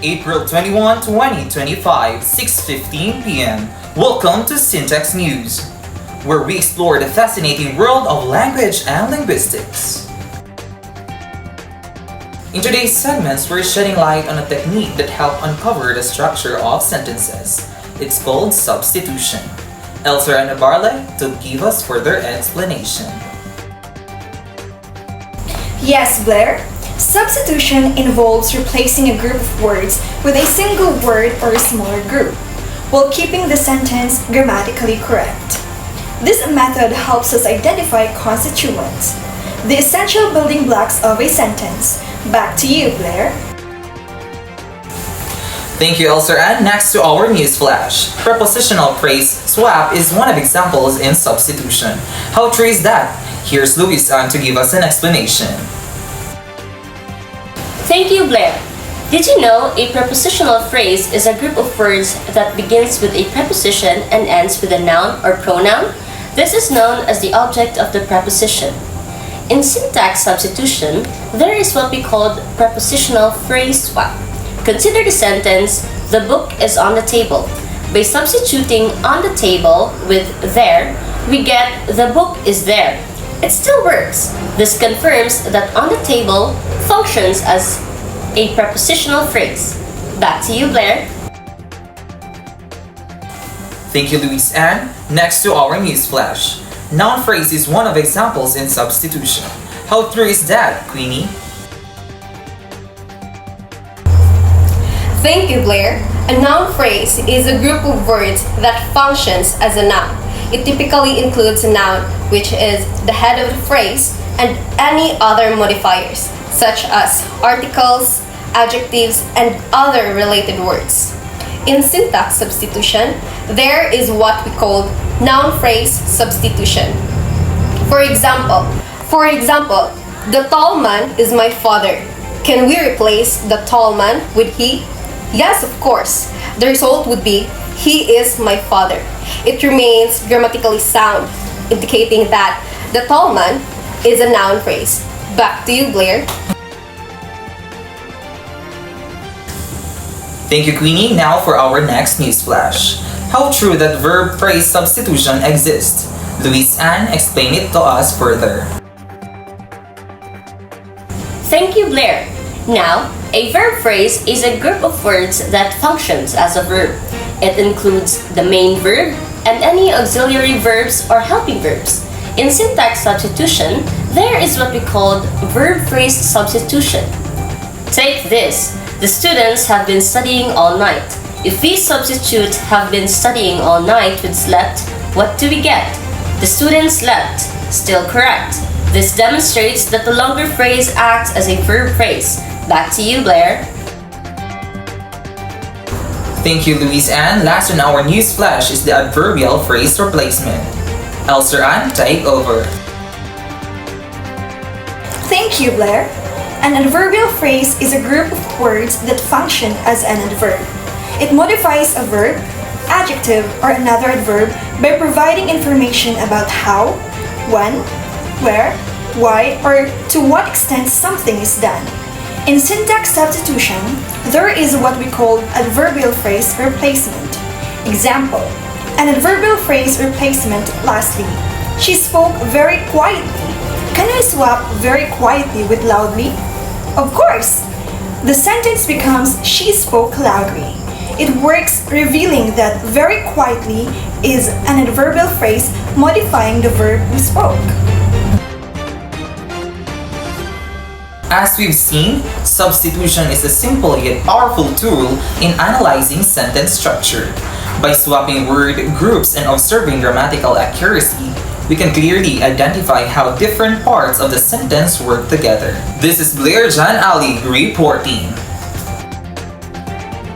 April 21, 2025, 6:15 p.m. Welcome to Syntax News, where we explore the fascinating world of language and linguistics. In today's segments, we're shedding light on a technique that helps uncover the structure of sentences. It's called substitution. Elsa and Nabarle to give us further explanation. Yes, Blair. Substitution involves replacing a group of words with a single word or a smaller group, while keeping the sentence grammatically correct. This method helps us identify constituents, the essential building blocks of a sentence. Back to you, Blair. Thank you, Elsa. And next to our news flash. Prepositional phrase swap is one of examples in substitution. How true is that? Here's Luis to give us an explanation. Thank you, Blair. Did you know a prepositional phrase is a group of words that begins with a preposition and ends with a noun or pronoun? This is known as the object of the preposition. In syntax substitution, there is what we call prepositional phrase swap. Consider the sentence, "The book is on the table." By substituting "on the table" with "there," we get "the book is there." It still works. This confirms that "on the table" functions as a prepositional phrase. Back to you, Blair. Thank you, Luis. And next to our news flash. Noun phrase is one of examples in substitution. How true is that, Queenie? Thank you, Blair. A noun phrase is a group of words that functions as a noun. It typically includes a noun, which is the head of the phrase, and any other modifiers, such as articles, adjectives, and other related words. In syntax substitution, there is what we call noun phrase substitution. For example, the tall man is my father. Can we replace the tall man with he? Yes, of course. The result would be he is my father. It remains grammatically sound, indicating that the tall man is a noun phrase. Back to you, Blair. Thank you, Queenie. Now for our next news flash. How true that verb phrase substitution exists? Luis Ann, explain it to us further. Thank you, Blair. Now, a verb phrase is a group of words that functions as a verb. It includes the main verb and any auxiliary verbs or helping verbs. In syntax substitution, there is what we call verb phrase substitution. Take this. The students have been studying all night. If we substitute "have been studying all night" with "slept," what do we get? The students slept. Still correct. This demonstrates that the longer phrase acts as a verb phrase. Back to you, Blair. Thank you, Luis Ann. Last on our news flash is the adverbial phrase replacement. Elsa Ann, take over. Thank you, Blair. An adverbial phrase is a group of words that function as an adverb. It modifies a verb, adjective, or another adverb by providing information about how, when, where, why, or to what extent something is done. In syntax substitution, there is what we call adverbial phrase replacement. Example, an adverbial phrase replacement, lastly. She spoke very quietly. Can I swap very quietly with loudly? Of course! The sentence becomes she spoke loudly. It works revealing that very quietly is an adverbial phrase modifying the verb we spoke. As we've seen, substitution is a simple yet powerful tool in analyzing sentence structure. By swapping word groups and observing grammatical accuracy, we can clearly identify how different parts of the sentence work together. This is Blair John Ali reporting.